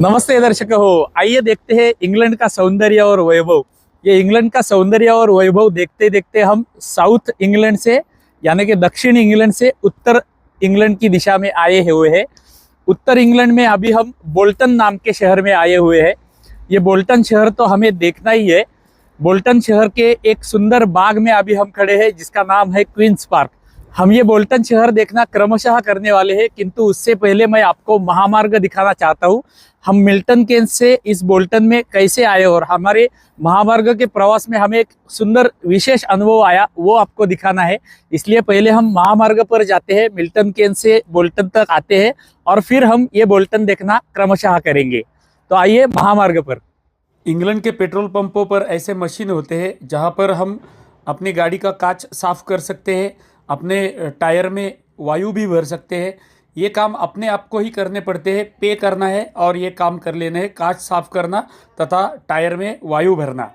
नमस्ते दर्शक हो। आइए देखते हैं इंग्लैंड का सौंदर्य और वैभव। ये इंग्लैंड का सौंदर्य और वैभव देखते देखते हम साउथ इंग्लैंड से यानी कि दक्षिण इंग्लैंड से उत्तर इंग्लैंड की दिशा में आए हुए हैं। उत्तर इंग्लैंड में अभी हम बोल्टन नाम के शहर में आए हुए हैं। ये बोल्टन शहर तो हमें देखना ही है। बोल्टन शहर के एक सुंदर बाग में अभी हम खड़े हैं जिसका नाम है क्वींस पार्क। हम ये बोल्टन शहर देखना क्रमशः करने वाले हैं, किंतु उससे पहले मैं आपको महामार्ग दिखाना चाहता हूँ। हम मिल्टन केन्स से इस बोल्टन में कैसे आए और हमारे महामार्ग के प्रवास में हमें एक सुंदर विशेष अनुभव आया, वो आपको दिखाना है। इसलिए पहले हम महामार्ग पर जाते हैं, मिल्टन केन्स से बोल्टन तक आते हैं और फिर हम ये बोल्टन देखना क्रमशः करेंगे। तो आइए महामार्ग पर। इंग्लैंड के पेट्रोल पंपों पर ऐसे मशीन होते हैं जहां पर हम अपनी गाड़ी का कांच साफ कर सकते हैं, अपने टायर में वायु भी भर सकते हैं। ये काम अपने आप को ही करने पड़ते हैं, पे करना है और ये काम कर लेना है, कांच साफ करना तथा टायर में वायु भरना।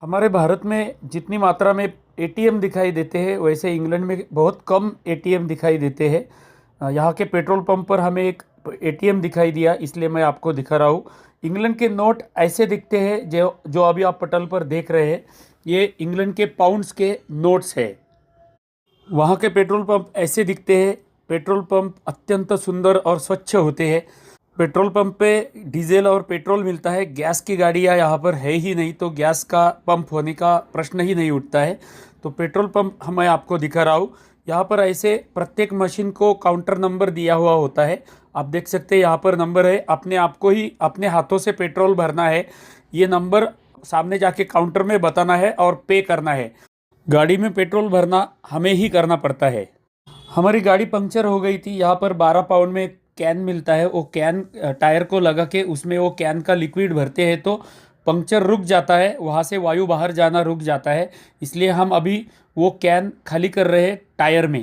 हमारे भारत में जितनी मात्रा में एटीएम दिखाई देते हैं वैसे इंग्लैंड में बहुत कम एटीएम दिखाई देते हैं। यहाँ के पेट्रोल पंप पर हमें एक एटीएम दिखाई दिया, इसलिए मैं आपको दिखा रहा हूँ। इंग्लैंड के नोट ऐसे दिखते हैं जो जो अभी आप पटल पर देख रहे हैं, ये इंग्लैंड के पाउंड्स के नोट्स है। वहाँ के पेट्रोल पंप ऐसे दिखते हैं। पेट्रोल पंप अत्यंत सुंदर और स्वच्छ होते हैं। पेट्रोल पंप पे डीजल और पेट्रोल मिलता है, गैस की गाड़ियाँ यहाँ पर है ही नहीं, तो गैस का पंप होने का प्रश्न ही नहीं उठता है। तो पेट्रोल पंप मैं आपको दिखा रहा हूँ। यहाँ पर ऐसे प्रत्येक मशीन को काउंटर नंबर दिया हुआ होता है। आप देख सकते हैं यहाँ पर नंबर है, अपने आप को ही अपने हाथों से पेट्रोल भरना है। ये नंबर सामने जाके काउंटर में बताना है और पे करना है। गाड़ी में पेट्रोल भरना हमें ही करना पड़ता है। हमारी गाड़ी पंक्चर हो गई थी। यहाँ पर 12 पाउंड में कैन मिलता है, वो कैन टायर को लगा के उसमें वो कैन का लिक्विड भरते हैं तो पंक्चर रुक जाता है, वहाँ से वायु बाहर जाना रुक जाता है। इसलिए हम अभी वो कैन खाली कर रहे हैं टायर में।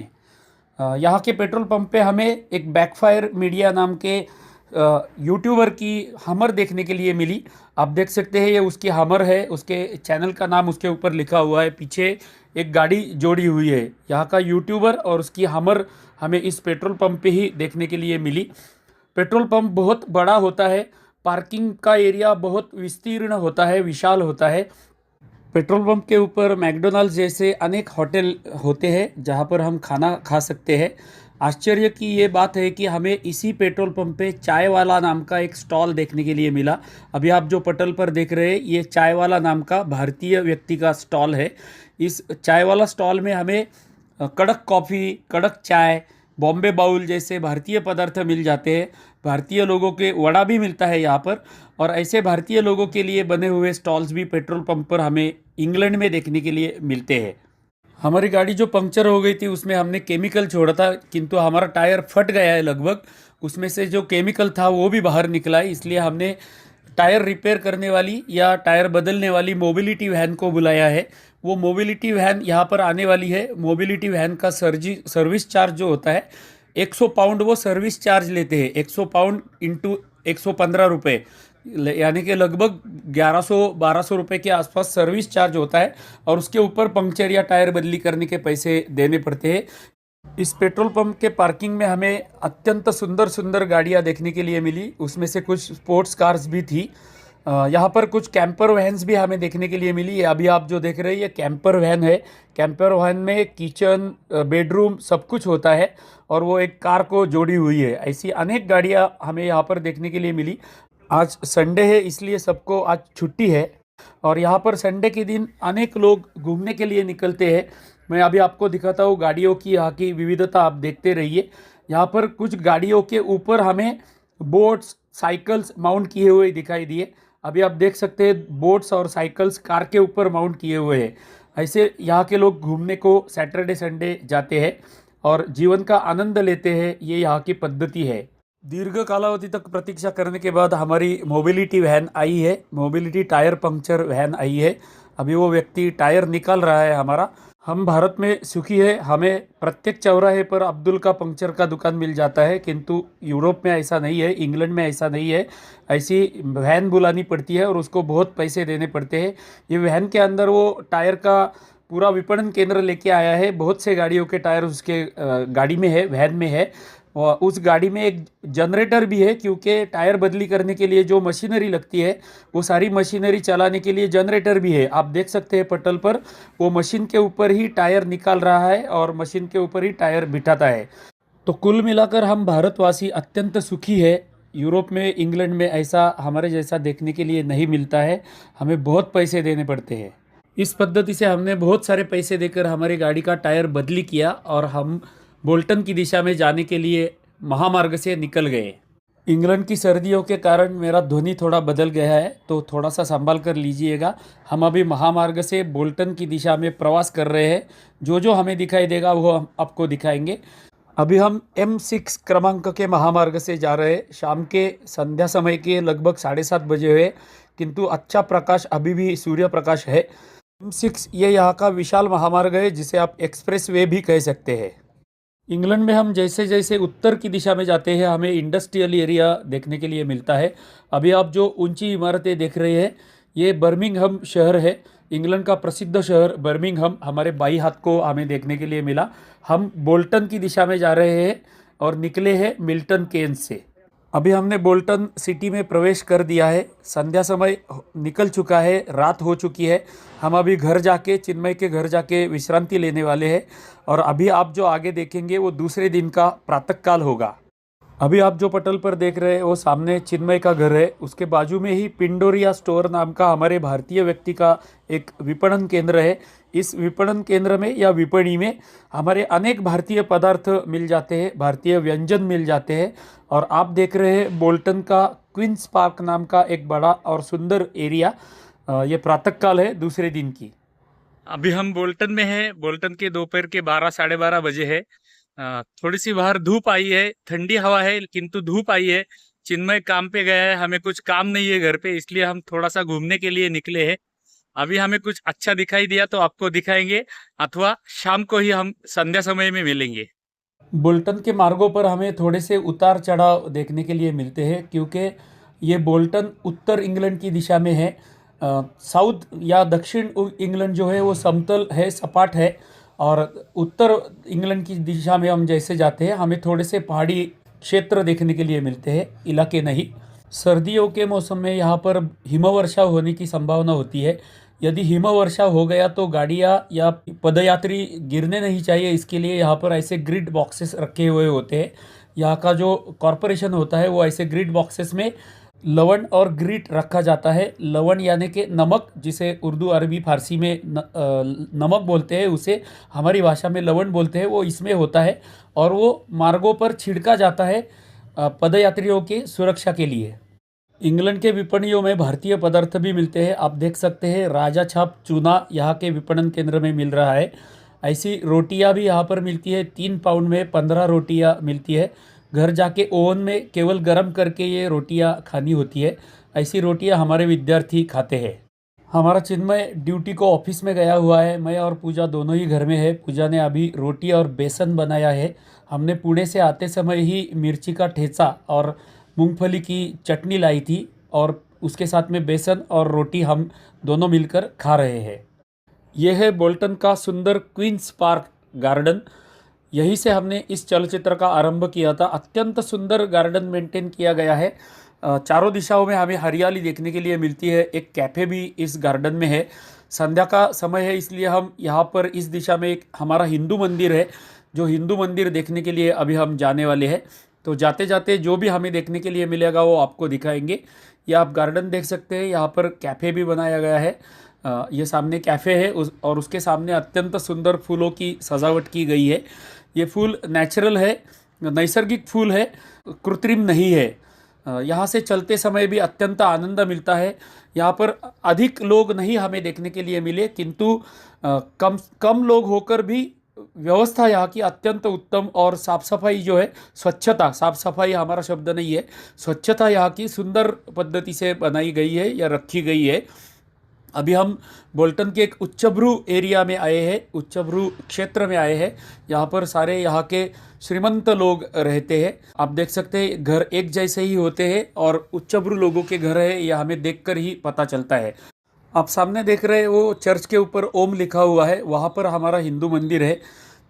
यहाँ के पेट्रोल पंप पे हमें एक बैकफायर मीडिया नाम के यूट्यूबर की हमर देखने के लिए मिली। आप देख सकते हैं ये उसकी हमर है, उसके चैनल का नाम उसके ऊपर लिखा हुआ है, पीछे एक गाड़ी जोड़ी हुई है। यहाँ का यूट्यूबर और उसकी हमर हमें इस पेट्रोल पंप पे ही देखने के लिए मिली। पेट्रोल पंप बहुत बड़ा होता है, पार्किंग का एरिया बहुत विस्तीर्ण होता है, विशाल होता है। पेट्रोल पंप के ऊपर मैकडोनल्ड्स जैसे अनेक होटल होते हैं जहाँ पर हम खाना खा सकते हैं। आश्चर्य की ये बात है कि हमें इसी पेट्रोल पंप पे चाय वाला नाम का एक स्टॉल देखने के लिए मिला। अभी आप जो पटल पर देख रहे हैं ये चाय वाला नाम का भारतीय व्यक्ति का स्टॉल है। इस चाय वाला स्टॉल में हमें कड़क कॉफ़ी, कड़क चाय, बॉम्बे बाउल जैसे भारतीय पदार्थ मिल जाते हैं। भारतीय लोगों के वड़ा भी मिलता है यहाँ पर, और ऐसे भारतीय लोगों के लिए बने हुए स्टॉल्स भी पेट्रोल पंप पर हमें इंग्लैंड में देखने के लिए मिलते हैं। हमारी गाड़ी जो पंक्चर हो गई थी उसमें हमने केमिकल छोड़ा था, किंतु हमारा टायर फट गया है लगभग। उसमें से जो केमिकल था वो भी बाहर निकला है, इसलिए हमने टायर रिपेयर करने वाली या टायर बदलने वाली मोबिलिटी वैन को बुलाया है। वो मोबिलिटी वैन यहाँ पर आने वाली है। मोबिलिटी वैन का सर्विस चार्ज जो होता है 100 पाउंड वो सर्विस चार्ज लेते हैं। 100 पाउंड इंटू 115 रुपये, यानी कि लगभग 1100-1200 रुपये के आसपास सर्विस चार्ज होता है, और उसके ऊपर पंक्चर या टायर बदली करने के पैसे देने पड़ते हैं। इस पेट्रोल पंप के पार्किंग में हमें अत्यंत सुंदर सुंदर गाड़ियां देखने के लिए मिली, उसमें से कुछ स्पोर्ट्स कार्स भी थी। यहाँ पर कुछ कैंपर वैन्स भी हमें देखने के लिए मिली। अभी आप जो देख रहे हैं ये कैंपर वैन है। कैंपर वैन में किचन, बेडरूम सब कुछ होता है और वो एक कार को जोड़ी हुई है। ऐसी अनेक गाड़ियाँ हमें यहाँ पर देखने के लिए मिली। आज संडे है इसलिए सबको आज छुट्टी है, और यहाँ पर संडे के दिन अनेक लोग घूमने के लिए निकलते हैं। मैं अभी आपको दिखाता हूँ गाड़ियों की यहाँ की विविधता, आप देखते रहिए। यहाँ पर कुछ गाड़ियों के ऊपर हमें बोट्स, साइकिल्स माउंट किए हुए दिखाई दिए। अभी आप देख सकते हैं बोट्स और साइकिल्स कार के ऊपर माउंट किए हुए हैं। ऐसे यहाँ के लोग घूमने को सैटरडे संडे जाते हैं और जीवन का आनंद लेते हैं, ये यहाँ की पद्धति है। दीर्घ कालावधि तक प्रतीक्षा करने के बाद हमारी मोबिलिटी वैन आई है, mobility tyre puncture when I है। अभी वो व्यक्ति टायर निकाल रहा है हमारा। हम भारत में सुखी है, हमें प्रत्येक चौराहे पर अब्दुल का पंक्चर का दुकान मिल जाता है, किंतु यूरोप में ऐसा नहीं है, इंग्लैंड में ऐसा नहीं है। ऐसी वैन बुलानी पड़ती है और उसको बहुत पैसे देने पड़ते हैं। ये वैन के अंदर वो टायर का पूरा विपणन केंद्र लेके आया है। बहुत से गाड़ियों के टायर उसके गाड़ी में है, वैन में है। और उस गाड़ी में एक जनरेटर भी है, क्योंकि टायर बदली करने के लिए जो मशीनरी लगती है वो सारी मशीनरी चलाने के लिए जनरेटर भी है। आप देख सकते हैं पटल पर, वो मशीन के ऊपर ही टायर निकाल रहा है और मशीन के ऊपर ही टायर बिठाता है। तो कुल मिलाकर हम भारतवासी अत्यंत सुखी है। यूरोप में, इंग्लैंड में ऐसा हमारे जैसा देखने के लिए नहीं मिलता है। हमें बहुत पैसे देने पड़ते हैं। इस पद्धति से हमने बहुत सारे पैसे देकर हमारी गाड़ी का टायर बदली किया और हम बोल्टन की दिशा में जाने के लिए महामार्ग से निकल गए। इंग्लैंड की सर्दियों के कारण मेरा ध्वनि थोड़ा बदल गया है, तो थोड़ा सा संभाल कर लीजिएगा। हम अभी महामार्ग से बोल्टन की दिशा में प्रवास कर रहे हैं। जो जो हमें दिखाई देगा वो हम आपको दिखाएंगे। अभी हम M6 क्रमांक के महामार्ग से जा रहे हैं। शाम के संध्या समय के लगभग 7:30 बजे हुए, किंतु अच्छा प्रकाश, अभी भी सूर्य प्रकाश है। M6 ये यहाँ का विशाल महामार्ग है, जिसे आप एक्सप्रेस वे भी कह सकते हैं। इंग्लैंड में हम जैसे जैसे उत्तर की दिशा में जाते हैं, हमें इंडस्ट्रियल एरिया देखने के लिए मिलता है। अभी आप जो ऊंची इमारतें देख रहे हैं, ये बर्मिंघम शहर है। इंग्लैंड का प्रसिद्ध शहर बर्मिंघम हमारे बाई हाथ को हमें देखने के लिए मिला। हम बोल्टन की दिशा में जा रहे हैं और निकले हैं मिल्टन केन्स से। अभी हमने बोल्टन सिटी में प्रवेश कर दिया है। संध्या समय निकल चुका है, रात हो चुकी है। हम अभी घर जाके, चिन्मय के घर जाके विश्रांति लेने वाले हैं। और अभी आप जो आगे देखेंगे वो दूसरे दिन का प्रातःकाल होगा। अभी आप जो पटल पर देख रहे हैं वो सामने चिन्मय का घर है। उसके बाजू में ही पिंडोरिया स्टोर नाम का हमारे भारतीय व्यक्ति का एक विपणन केंद्र है। इस विपणन केंद्र में या विपणी में हमारे अनेक भारतीय पदार्थ मिल जाते हैं, भारतीय व्यंजन मिल जाते हैं। और आप देख रहे हैं बोल्टन का क्वींस पार्क नाम का एक बड़ा और सुंदर एरिया। ये प्रातःकाल है दूसरे दिन की। अभी हम बोल्टन में हैं। बोल्टन के दोपहर के 12 साढ़े 12 बजे है। थोड़ी सी बाहर धूप आई है, ठंडी हवा है, किंतु धूप आई है। चिन्मय काम पे गया है, हमें कुछ काम नहीं है घर पे, इसलिए हम थोड़ा सा घूमने के लिए निकले हैं। अभी हमें कुछ अच्छा दिखाई दिया तो आपको दिखाएंगे, अथवा शाम को ही हम संध्या समय में मिलेंगे। बोल्टन के मार्गों पर हमें थोड़े से उतार चढ़ाव देखने के लिए मिलते हैं, क्योंकि ये बोल्टन उत्तर इंग्लैंड की दिशा में है। साउथ या दक्षिण इंग्लैंड जो है वो समतल है, सपाट है। और उत्तर इंग्लैंड की दिशा में हम जैसे जाते हैं, हमें थोड़े से पहाड़ी क्षेत्र देखने के लिए मिलते हैं, इलाके नहीं। सर्दियों के मौसम में यहाँ पर हिमवर्षा होने की संभावना होती है। यदि हिमवर्षा हो गया तो गाड़ियाँ या पदयात्री गिरने नहीं चाहिए, इसके लिए यहाँ पर ऐसे ग्रिड बॉक्सेस रखे हुए होते हैं। यहाँ का जो कॉरपोरेशन होता है वो ऐसे ग्रिड बॉक्सेस में लवण और ग्रिट रखा जाता है। लवण यानी कि नमक, जिसे उर्दू, अरबी, फारसी में नमक बोलते हैं, उसे हमारी भाषा में लवण बोलते हैं, वो इसमें होता है। और वो मार्गों पर छिड़का जाता है पदयात्रियों की सुरक्षा के लिए। इंग्लैंड के विपणियों में भारतीय पदार्थ भी मिलते हैं। आप देख सकते हैं राजा छाप चूना यहाँ के विपणन केंद्र में मिल रहा है। ऐसी रोटियाँ भी यहाँ पर मिलती है। 3 पाउंड में 15 रोटियाँ मिलती है। घर जाके ओवन में केवल गर्म करके ये रोटियाँ खानी होती है। ऐसी रोटियाँ हमारे विद्यार्थी खाते हैं। हमारा चिन्मय ड्यूटी को ऑफिस में गया हुआ है। मैं और पूजा दोनों ही घर में है। पूजा ने अभी रोटी और बेसन बनाया है। हमने पुणे से आते समय ही मिर्ची का ठेचा और मूंगफली की चटनी लाई थी, और उसके साथ में बेसन और रोटी हम दोनों मिलकर खा रहे हैं। यह है बोल्टन का सुंदर क्वींस पार्क गार्डन। यहीं से हमने इस चलचित्र का आरंभ किया था। अत्यंत सुंदर गार्डन मेंटेन किया गया है। चारों दिशाओं में हमें हरियाली देखने के लिए मिलती है। एक कैफ़े भी इस गार्डन में है। संध्या का समय है, इसलिए हम यहाँ पर इस दिशा में एक हमारा हिंदू मंदिर है, जो हिंदू मंदिर देखने के लिए अभी हम जाने वाले हैं। तो जाते जाते जो भी हमें देखने के लिए मिलेगा वो आपको दिखाएंगे। ये आप गार्डन देख सकते हैं, यहाँ पर कैफ़े भी बनाया गया है। ये सामने कैफ़े है और उसके सामने अत्यंत सुंदर फूलों की सजावट की गई है। ये फूल नेचुरल है, नैसर्गिक फूल है, कृत्रिम नहीं है। यहाँ से चलते समय भी अत्यंत आनंद मिलता है। यहाँ पर अधिक लोग नहीं हमें देखने के लिए मिले, किंतु कम कम लोग होकर भी व्यवस्था यहाँ की अत्यंत उत्तम। और साफ़ सफाई जो है, स्वच्छता, साफ़ सफाई हमारा शब्द नहीं है, स्वच्छता यहाँ की सुंदर पद्धति से बनाई गई है या रखी गई है। अभी हम बोल्टन के एक उच्चभ्रू एरिया में आए हैं, उच्चभ्रू क्षेत्र में आए हैं। यहाँ पर सारे यहाँ के श्रीमंत लोग रहते हैं। आप देख सकते हैं घर एक जैसे ही होते हैं और उच्चभ्रू लोगों के घर है, यह हमें देखकर ही पता चलता है। आप सामने देख रहे हैं वो चर्च के ऊपर ओम लिखा हुआ है, वहाँ पर हमारा हिंदू मंदिर है।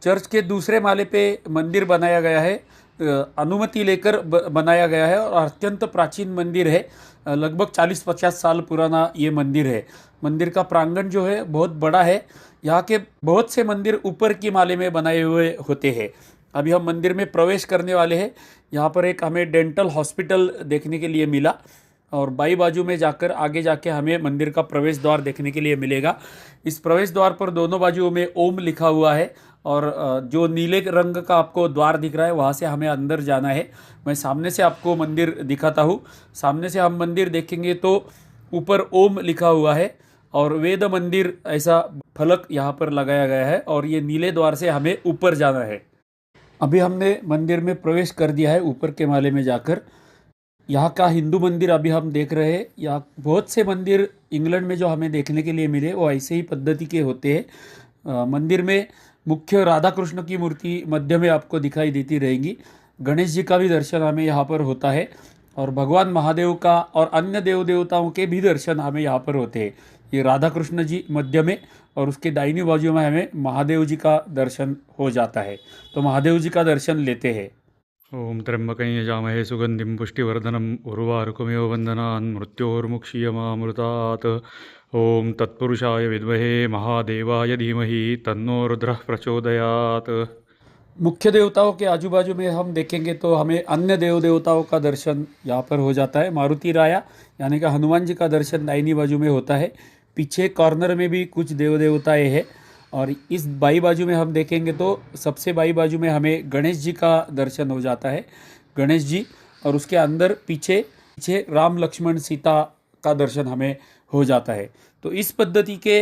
चर्च के दूसरे माले पे मंदिर बनाया गया है। अनुमति लेकर बनाया गया है और अत्यंत प्राचीन मंदिर है। लगभग 40-50 साल पुराना ये मंदिर है। मंदिर का प्रांगण जो है बहुत बड़ा है। यहाँ के बहुत से मंदिर ऊपर की माले में बनाए हुए होते हैं। अभी हम मंदिर में प्रवेश करने वाले हैं। यहाँ पर एक हमें डेंटल हॉस्पिटल देखने के लिए मिला और बाई बाजू में जाकर आगे जाके हमें मंदिर का प्रवेश द्वार देखने के लिए मिलेगा। इस प्रवेश द्वार पर दोनों बाजुओं में ओम लिखा हुआ है और जो नीले रंग का आपको द्वार दिख रहा है वहाँ से हमें अंदर जाना है। मैं सामने से आपको मंदिर दिखाता हूँ। सामने से हम मंदिर देखेंगे तो ऊपर ओम लिखा हुआ है और वेद मंदिर ऐसा फलक यहाँ पर लगाया गया है और ये नीले द्वार से हमें ऊपर जाना है। अभी हमने मंदिर में प्रवेश कर दिया है ऊपर के माले में जाकर। यहाँ का हिंदू मंदिर अभी हम देख रहे हैं। यहाँ बहुत से मंदिर इंग्लैंड में जो हमें देखने के लिए मिले वो ऐसे ही पद्धति के होते हैं। मंदिर में मुख्य राधा कृष्ण की मूर्ति मध्य में आपको दिखाई देती रहेगी। गणेश जी का भी दर्शन हमें यहाँ पर होता है और भगवान महादेव का और अन्य देव देवताओं के भी दर्शन हमें यहाँ पर होते हैं। ये राधा कृष्ण जी मध्य में और उसके दाहिनी बाजू में हमें महादेव जी का दर्शन हो जाता है। तो महादेव जी का दर्शन लेते हैं। ओम त्र्यंबकं यजामहे सुगंधिं पुष्टिवर्धनम् उर्वारुकमिव बन्धनान् मृत्योर्मुक्षीयमामृतात्। ओम तत्पुरुषाय विद्महे महादेवाय धीमहि तन्नो रुद्रः प्रचोदयात्। मुख्य देवताओं के आजू बाजू में हम देखेंगे तो हमें अन्य देव देवताओं का दर्शन यहाँ पर हो जाता है। मारुति राया यानी कि हनुमान जी का दर्शन दाहिनी बाजू में होता है। पीछे कॉर्नर में भी कुछ देव देवताएँ हैं और इस बाई बाजू में हम देखेंगे तो सबसे बाई बाजू में हमें गणेश जी का दर्शन हो जाता है। गणेश जी और उसके अंदर पीछे राम लक्ष्मण सीता का दर्शन हमें हो जाता है। तो इस पद्धति के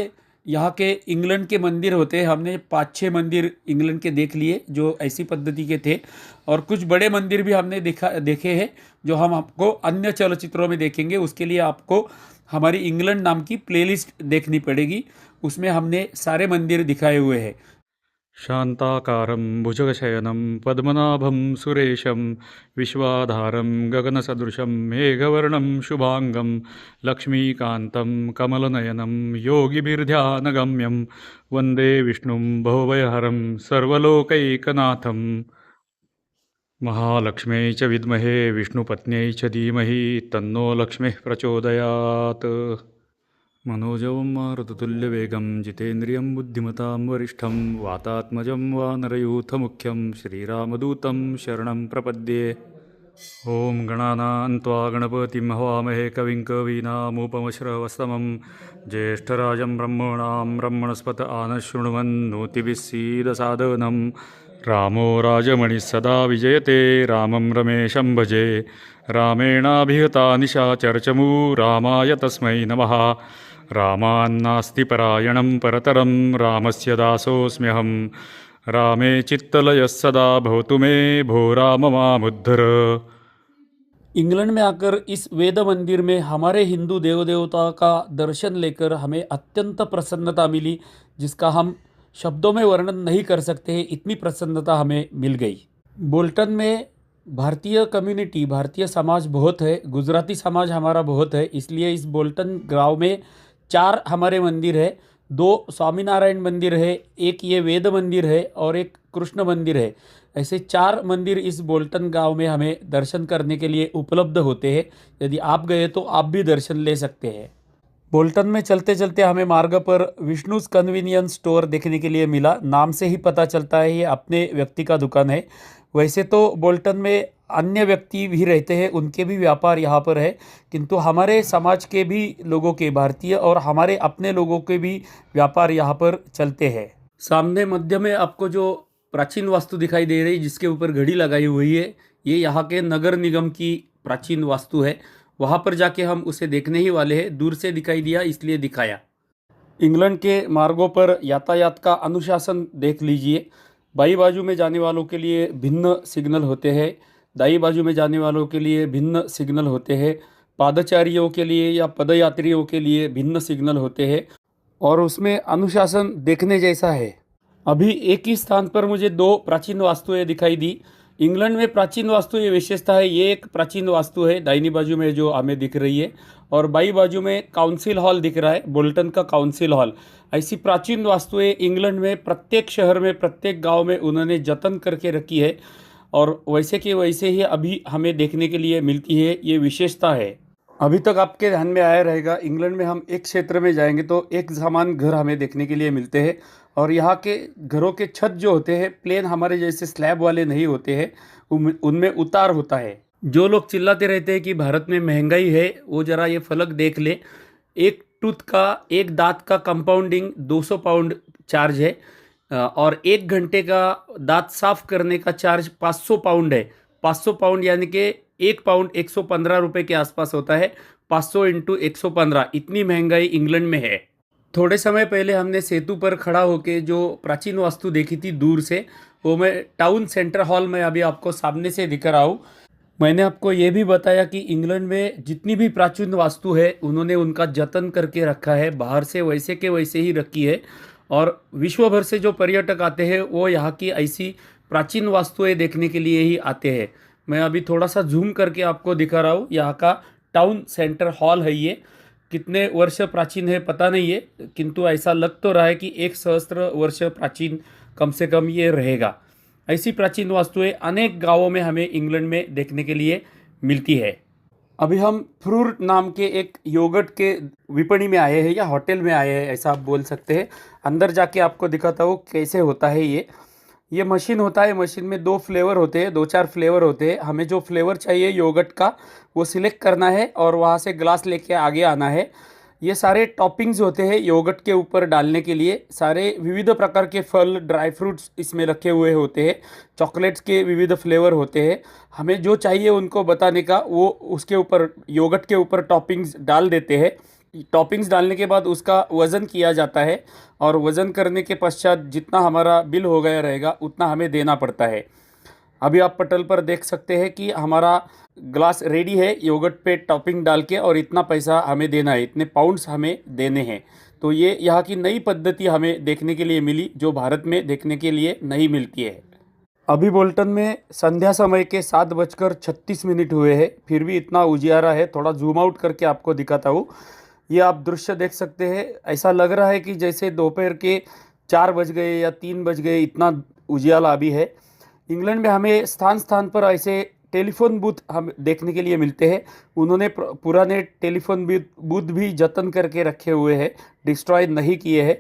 यहाँ के इंग्लैंड के मंदिर होते हैं। हमने 5-6 मंदिर इंग्लैंड के देख लिए जो ऐसी पद्धति के थे और कुछ बड़े मंदिर भी हमने देखे हैं जो हम आपको अन्य चलचित्रों में देखेंगे। उसके लिए आपको हमारी इंग्लैंड नाम की प्लेलिस्ट देखनी पड़ेगी। उसमें हमने सारे मंदिर दिखाए हुए हैं। शान्ताकारं भुजगशयनं पद्मनाभं सुरेशं विश्वाधारं गगनसदृशं मेघवर्णं शुभांगं लक्ष्मीकान्तं कमलनयनं योगिभिर्ध्यानगम्यं वन्दे विष्णुं भवभयहरं सर्वलोकैकनाथं। महालक्ष्म्यै च विद्महे विष्णुपत्न्यै च धीमहि तन्नो लक्ष्मीः प्रचोदयात्। मनोजवं मारुततुल्यवेगं जितेन्द्रियं बुद्धिमतां वरिष्ठं वातात्मजं वानरयूथमुख्यं श्रीरामदूतं शरणं प्रपद्ये। ॐ गणानां त्वा गणपतिं हवामहे कविं कवीनामुपमश्रवस्तमं ज्येष्ठराजं ब्रह्मणां ब्रह्मणस्पत आनशृण्वन्नोतिभिः सीदसादनं। रामो राजमणिः सदा विजयते रामं रमेशं भजे। रामेणाभिहता निशाचरचमू रामाय तस्मै नमः। रामान्नास्ति परायणं परतरं रामस्य दासोऽस्म्यहं। रामे चित्तलयः सदा भवतु मे भो राम मामुद्धर। इंग्लैंड में आकर इस वेद मंदिर में हमारे हिंदू देव देवता का दर्शन लेकर हमें अत्यंत प्रसन्नता मिली जिसका हम शब्दों में वर्णन नहीं कर सकते हैं। इतनी प्रसन्नता हमें मिल गई। बोल्टन में भारतीय कम्युनिटी भारतीय समाज बहुत है। गुजराती समाज हमारा बहुत है। इसलिए इस बोल्टन गांव में 4 हमारे मंदिर है। 2 स्वामीनारायण मंदिर है, एक ये वेद मंदिर है और एक कृष्ण मंदिर है। ऐसे 4 मंदिर इस बोल्टन गांव में हमें दर्शन करने के लिए उपलब्ध होते हैं। यदि आप गए तो आप भी दर्शन ले सकते हैं। बोल्टन में चलते चलते हमें मार्ग पर विष्णुज कन्वीनियंस स्टोर देखने के लिए मिला। नाम से ही पता चलता है ये अपने व्यक्ति का दुकान है। वैसे तो बोल्टन में अन्य व्यक्ति भी रहते हैं, उनके भी व्यापार यहाँ पर है, किंतु हमारे समाज के भी लोगों के भारतीय और हमारे अपने लोगों के भी व्यापार यहाँ पर चलते हैं। सामने मध्य में आपको जो प्राचीन वास्तु दिखाई दे रही जिसके ऊपर घड़ी लगाई हुई है ये यहाँ के नगर निगम की प्राचीन वास्तु है। वहाँ पर जाके हम उसे देखने ही वाले हैं। दूर से दिखाई दिया इसलिए दिखाया। इंग्लैंड के मार्गों पर यातायात का अनुशासन देख लीजिए। बाई बाजू में जाने वालों के लिए भिन्न सिग्नल होते हैं, दाई बाजू में जाने वालों के लिए भिन्न सिग्नल होते हैं, पादचारियों के लिए या पदयात्रियों के लिए भिन्न सिग्नल होते हैं और उसमें अनुशासन देखने जैसा है। अभी एक ही स्थान पर मुझे 2 प्राचीन वास्तुएं दिखाई दी। इंग्लैंड में प्राचीन वास्तु ये विशेषता है। ये एक प्राचीन वास्तु है दाहिनी बाजू में जो हमें दिख रही है और बाई बाजू में काउंसिल हॉल दिख रहा है, बोल्टन का काउंसिल हॉल। ऐसी प्राचीन वास्तुएं इंग्लैंड में प्रत्येक शहर में प्रत्येक गांव में उन्होंने जतन करके रखी है और वैसे के वैसे ही अभी हमें देखने के लिए मिलती है, ये विशेषता है। अभी तक आपके ध्यान में आया रहेगा, इंग्लैंड में हम एक क्षेत्र में जाएंगे तो एक समान घर हमें देखने के लिए मिलते हैं, और यहाँ के घरों के छत जो होते हैं प्लेन हमारे जैसे स्लैब वाले नहीं होते हैं, उनमें उतार होता है। जो लोग चिल्लाते रहते हैं कि भारत में महंगाई है, वो जरा ये फलक देख ले। एक टूथ का, एक दांत का कंपाउंडिंग 200 पाउंड चार्ज है, और 1 घंटे का दांत साफ करने का चार्ज 500 पाउंड है। 500 पाउंड यानी कि 1 पाउंड 115 रुपये के आसपास होता है। 500 इंटू 115, इतनी महंगाई इंग्लैंड में है। थोड़े समय पहले हमने सेतु पर खड़ा होके जो प्राचीन वास्तु देखी थी दूर से, वो मैं टाउन सेंटर हॉल में अभी आपको सामने से दिख रहा हूँ। मैंने आपको ये भी बताया कि इंग्लैंड में जितनी भी प्राचीन वास्तु है उन्होंने उनका जतन करके रखा है, बाहर से वैसे के वैसे ही रखी है, और विश्व भर से जो पर्यटक आते हैं वो यहाँ की ऐसी प्राचीन वास्तुएं देखने के लिए ही आते हैं। मैं अभी थोड़ा सा जूम करके आपको दिखा रहा हूँ, यहाँ का टाउन सेंटर हॉल है। ये कितने वर्ष प्राचीन है पता नहीं है, किंतु ऐसा लग तो रहा है कि 1 सहस्त्र वर्ष प्राचीन कम से कम ये रहेगा। ऐसी प्राचीन वास्तुएं अनेक गांवों में हमें इंग्लैंड में देखने के लिए मिलती है। अभी हम फ्रूर नाम के एक योगर्ट के विपणी में आए हैं, या होटल में आए हैं ऐसा आप बोल सकते हैं। अंदर जाके आपको दिखाता हूँ कैसे होता है। ये मशीन होता है, मशीन में 2 फ्लेवर होते हैं, 2-4 फ्लेवर होते हैं। हमें जो फ्लेवर चाहिए योगर्ट का वो सिलेक्ट करना है और वहाँ से ग्लास लेके आगे आना है। ये सारे टॉपिंग्स होते हैं योगर्ट के ऊपर डालने के लिए। सारे विविध प्रकार के फल, ड्राई फ्रूट्स इसमें रखे हुए होते हैं। चॉकलेट्स के विविध फ्लेवर होते हैं। हमें जो चाहिए उनको बताने का, वो उसके ऊपर योगर्ट के ऊपर टॉपिंग्स डाल देते हैं। टॉपिंग्स डालने के बाद उसका वज़न किया जाता है, और वज़न करने के पश्चात जितना हमारा बिल हो गया रहेगा उतना हमें देना पड़ता है। अभी आप पटल पर देख सकते हैं कि हमारा ग्लास रेडी है योगर्ट पे टॉपिंग डाल के, और इतना पैसा हमें देना है, इतने पाउंड्स हमें देने हैं। तो ये यहाँ की नई पद्धति हमें देखने के लिए मिली, जो भारत में देखने के लिए नहीं मिलती है। अभी बोल्टन में संध्या समय के 7:36 हुए हैं, फिर भी इतना उजियारा है। थोड़ा जूम आउट करके आपको दिखाता हूँ। ये आप दृश्य देख सकते हैं, ऐसा लग रहा है कि जैसे दोपहर के 4 बज गए या 3 बज गए, इतना उजियाला अभी है। इंग्लैंड में हमें स्थान स्थान पर ऐसे टेलीफोन बूथ हम देखने के लिए मिलते हैं। उन्होंने पुराने टेलीफोन बूथ भी जतन करके रखे हुए हैं, डिस्ट्रॉय नहीं किए हैं।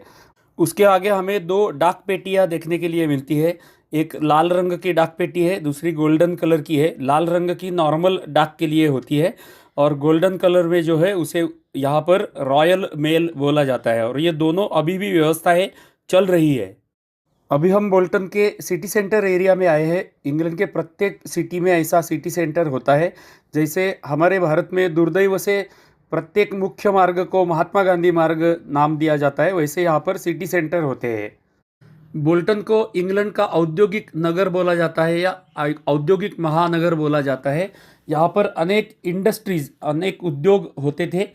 उसके आगे हमें 2 डाक पेटियाँ देखने के लिए मिलती है। एक लाल रंग की डाक पेटी है, दूसरी गोल्डन कलर की है। लाल रंग की नॉर्मल डाक के लिए होती है, और गोल्डन कलर में जो है उसे यहाँ पर रॉयल मेल बोला जाता है। और ये दोनों अभी भी व्यवस्था है, चल रही है। अभी हम बोल्टन के सिटी सेंटर एरिया में आए हैं। इंग्लैंड के प्रत्येक सिटी में ऐसा सिटी सेंटर होता है। जैसे हमारे भारत में दुर्दैव से प्रत्येक मुख्य मार्ग को महात्मा गांधी मार्ग नाम दिया जाता है, वैसे यहाँ पर सिटी सेंटर होते हैं। बोल्टन को इंग्लैंड का औद्योगिक नगर बोला जाता है, या औद्योगिक महानगर बोला जाता है। यहाँ पर अनेक इंडस्ट्रीज, अनेक उद्योग होते थे।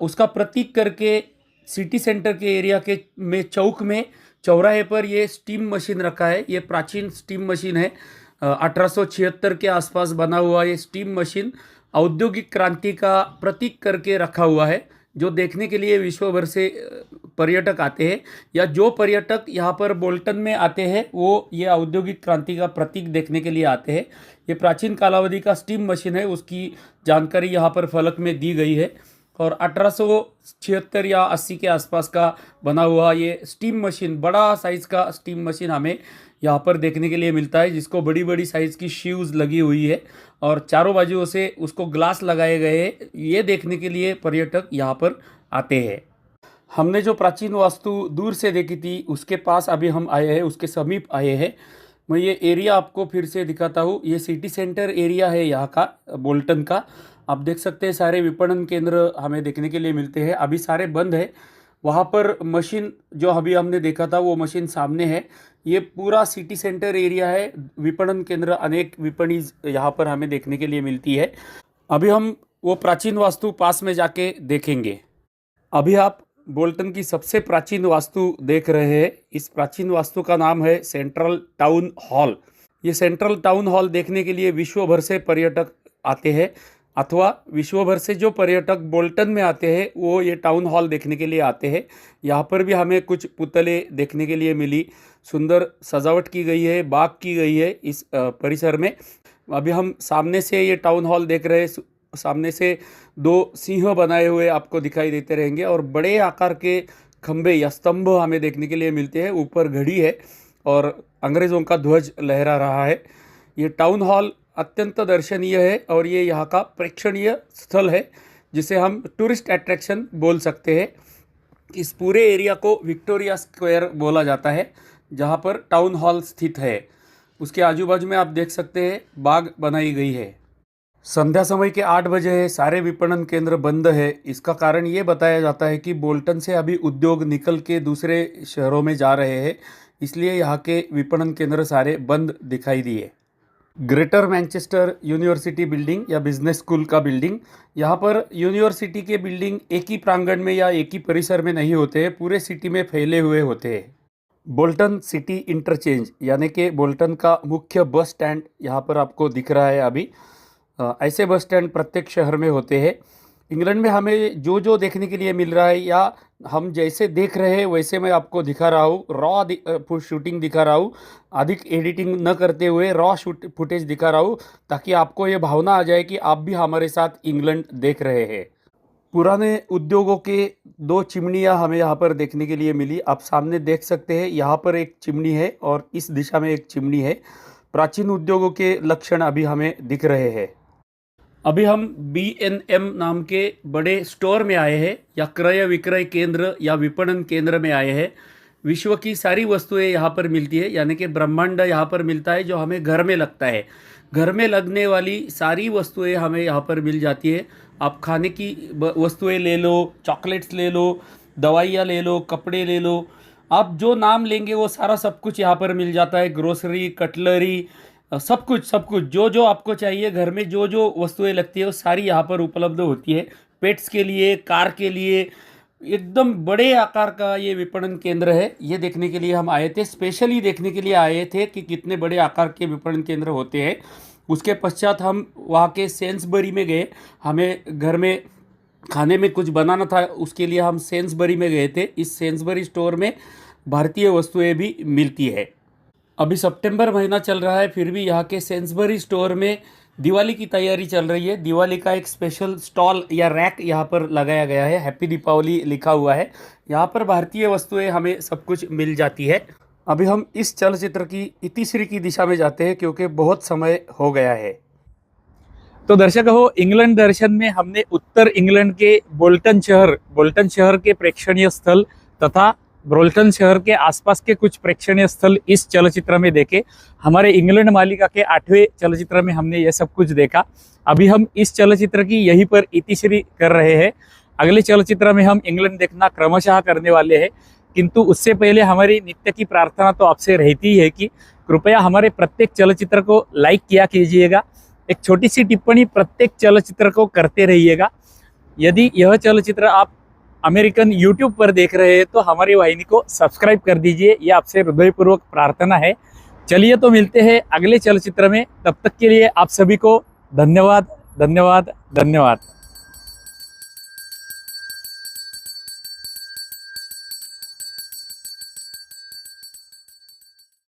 उसका प्रतीक करके सिटी सेंटर के एरिया के में चौक में चौराहे पर ये स्टीम मशीन रखा है। ये प्राचीन स्टीम मशीन है। 1876 के आसपास बना हुआ ये स्टीम मशीन औद्योगिक क्रांति का प्रतीक करके रखा हुआ है, जो देखने के लिए विश्व भर से पर्यटक आते हैं, या जो पर्यटक यहाँ पर बोल्टन में आते हैं वो ये औद्योगिक क्रांति का प्रतीक देखने के लिए आते हैं। ये प्राचीन कालावधि का स्टीम मशीन है, उसकी जानकारी यहाँ पर फलक में दी गई है। और 1876 या 80 के आसपास का बना हुआ ये स्टीम मशीन, बड़ा साइज़ का स्टीम मशीन हमें यहाँ पर देखने के लिए मिलता है, जिसको बड़ी बड़ी साइज़ की शीव्स लगी हुई है और चारों बाजुओं से उसको ग्लास लगाए गए हैं। ये देखने के लिए पर्यटक यहाँ पर आते हैं। हमने जो प्राचीन वास्तु दूर से देखी थी उसके पास अभी हम आए हैं, उसके समीप आए हैं। मैं ये एरिया आपको फिर से दिखाता हूँ। ये सिटी सेंटर एरिया है यहाँ का, बोल्टन का। आप देख सकते हैं सारे विपणन केंद्र हमें देखने के लिए मिलते हैं, अभी सारे बंद है। वहाँ पर मशीन जो अभी हमने देखा था वो मशीन सामने है। ये पूरा सिटी सेंटर एरिया है, विपणन केंद्र, अनेक विपणी यहाँ पर हमें देखने के लिए मिलती है। अभी हम वो प्राचीन वास्तु पास में जाके देखेंगे। अभी आप बोल्टन की सबसे प्राचीन वास्तु देख रहे हैं। इस प्राचीन वास्तु का नाम है सेंट्रल टाउन हॉल। ये सेंट्रल टाउन हॉल देखने के लिए विश्व भर से पर्यटक आते हैं। अथवा विश्व भर से जो पर्यटक बोल्टन में आते हैं वो ये टाउन हॉल देखने के लिए आते हैं। यहाँ पर भी हमें कुछ पुतले देखने के लिए मिली, सुंदर सजावट की गई है, बाग की गई है इस परिसर में। अभी हम सामने से ये टाउन हॉल देख रहे हैं, सामने से 2 सिंह बनाए हुए आपको दिखाई देते रहेंगे और बड़े आकार के खंबे या स्तंभ हमें देखने के लिए मिलते हैं। ऊपर घड़ी है और अंग्रेज़ों का ध्वज लहरा रहा है। ये टाउन हॉल अत्यंत दर्शनीय है और ये यहाँ का प्रेक्षणीय स्थल है जिसे हम टूरिस्ट अट्रैक्शन बोल सकते हैं। इस पूरे एरिया को विक्टोरिया स्क्वायर बोला जाता है जहाँ पर टाउन हॉल स्थित है। उसके आजू बाजू में आप देख सकते हैं बाग बनाई गई है। संध्या समय के 8 बजे है, सारे विपणन केंद्र बंद है। इसका कारण ये बताया जाता है कि बोल्टन से अभी उद्योग निकल के दूसरे शहरों में जा रहे हैं, इसलिए यहाँ के विपणन केंद्र सारे बंद दिखाई दिए। ग्रेटर मैनचेस्टर यूनिवर्सिटी बिल्डिंग या बिजनेस स्कूल का बिल्डिंग, यहाँ पर यूनिवर्सिटी के बिल्डिंग एक ही प्रांगण में या एक ही परिसर में नहीं होते हैं, पूरे सिटी में फैले हुए होते हैं। बोल्टन सिटी इंटरचेंज यानी कि बोल्टन का मुख्य बस स्टैंड यहाँ पर आपको दिख रहा है। अभी ऐसे बस स्टैंड प्रत्येक शहर में होते हैं। इंग्लैंड में हमें जो जो देखने के लिए मिल रहा है या हम जैसे देख रहे हैं वैसे मैं आपको दिखा रहा हूँ। रॉ शूटिंग दिखा रहा हूँ, अधिक एडिटिंग न करते हुए रॉ फुटेज दिखा रहा हूँ ताकि आपको ये भावना आ जाए कि आप भी हमारे साथ इंग्लैंड देख रहे हैं। पुराने उद्योगों के 2 चिमनियाँ हमें यहाँ पर देखने के लिए मिली। आप सामने देख सकते हैं, यहाँ पर एक चिमनी है और इस दिशा में एक चिमनी है। प्राचीन उद्योगों के लक्षण अभी हमें दिख रहे हैं। अभी हम B&M नाम के बड़े स्टोर में आए हैं या क्रय विक्रय केंद्र या विपणन केंद्र में आए हैं। विश्व की सारी वस्तुएं यहाँ पर मिलती है, यानी कि ब्रह्मांड यहाँ पर मिलता है जो हमें घर में लगता है। घर में लगने वाली सारी वस्तुएं हमें यहाँ पर मिल जाती है। आप खाने की वस्तुएं ले लो, चॉकलेट्स ले लो, दवाइयाँ ले लो, कपड़े ले लो, आप जो नाम लेंगे वो सारा सब कुछ यहाँ पर मिल जाता है। ग्रोसरी, कटलरी, सब कुछ जो जो आपको चाहिए, घर में जो जो वस्तुएं लगती है वो सारी यहाँ पर उपलब्ध होती है। पेट्स के लिए, कार के लिए, एकदम बड़े आकार का ये विपणन केंद्र है। ये देखने के लिए हम आए थे, स्पेशली देखने के लिए आए थे कि कितने बड़े आकार के विपणन केंद्र होते हैं। उसके पश्चात हम वहाँ के सेन्सबरी में गए। हमें घर में खाने में कुछ बनाना था, उसके लिए हम सेन्सबरी में गए थे। इस सेन्सबरी स्टोर में भारतीय वस्तुएं भी मिलती है। अभी सितंबर महीना चल रहा है, फिर भी यहाँ के सेन्सबरी स्टोर में दिवाली की तैयारी चल रही है। दिवाली का एक स्पेशल स्टॉल या रैक यहाँ पर लगाया गया है, हैप्पी दीपावली लिखा हुआ है। यहाँ पर भारतीय वस्तुएं हमें सब कुछ मिल जाती है। अभी हम इस चलचित्र की इतिश्री की दिशा में जाते हैं क्योंकि बहुत समय हो गया है। तो दर्शक हो, इंग्लैंड दर्शन में हमने उत्तर इंग्लैंड के बोल्टन शहर के प्रेक्षणीय स्थल तथा बोल्टन शहर के आसपास के कुछ प्रेक्षणीय स्थल इस चलचित्र में देखे। हमारे इंग्लैंड मालिका के 8वें चलचित्र में हमने ये सब कुछ देखा। अभी हम इस चलचित्र की यहीं पर इतिश्री कर रहे हैं। अगले चलचित्र में हम इंग्लैंड देखना क्रमशः करने वाले हैं, किंतु उससे पहले हमारी नित्य की प्रार्थना तो आपसे रहती ही है कि कृपया हमारे प्रत्येक चलचित्र को लाइक किया कीजिएगा। एक छोटी सी टिप्पणी प्रत्येक चलचित्र को करते रहिएगा। यदि यह चलचित्र आप अमेरिकन यूट्यूब पर देख रहे हैं तो हमारी वाहिनी को सब्सक्राइब कर दीजिए, ये आपसे हृदयपूर्वक प्रार्थना है। चलिए तो मिलते हैं अगले चलचित्र में, तब तक के लिए आप सभी को धन्यवाद।